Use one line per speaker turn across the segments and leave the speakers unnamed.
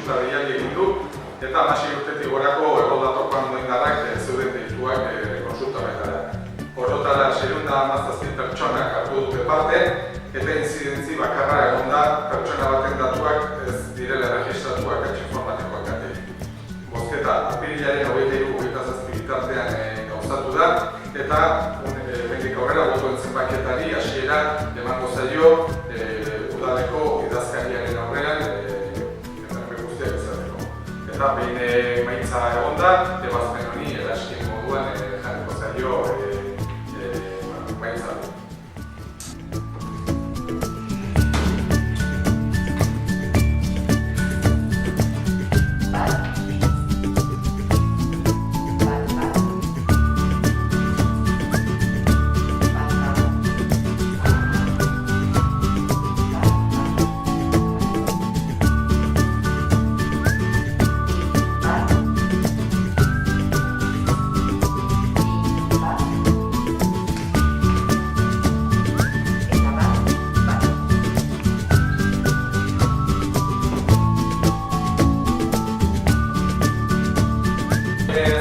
kontsulta deialdi egin du, eta 16 urtetik gorako erroldatorkoan indarrak zeuden deituak kontsulta honetara. Orotara 617 pertsonak hartu dute parte, eta inzidentzi bakarra egon da pertsona baten datuak ez direla erregistratuak etxe informatikoak gatik. Bozketa apirilaren 23-27 bitartean gauzatu da, eta hemendik aurrera botuen zenbaketari hasiera emango zaio udaleko idazkariaren aurrean guztiak izateko. Eta behin emaitza egon da, ebazpen honi eraskin moduan jarriko zaio emaitza du.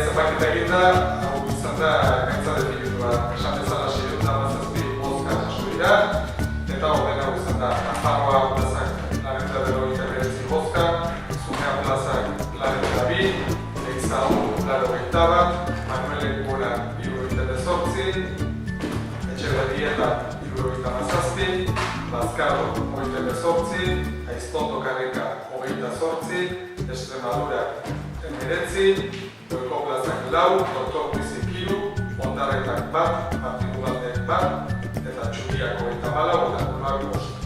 Zenbaketa egin da, hau izan da gaitza definitua, esan bezala 617 bozka jaso dira, eta horren hau izan da Nafarroa plazak 429 bozka, Zumea plazak 402, Leizazu 421 bat, Manuel Lekura 78, Etxeberrieta 77, Bazkaro 28, Aiztondo Karrika 28, Extremadura 19, Goiko plazak 4, Doktor Bizikiru, Ondarretak 1, Partikulaldeak 1, eta Txuriako 24, eta Urmabiko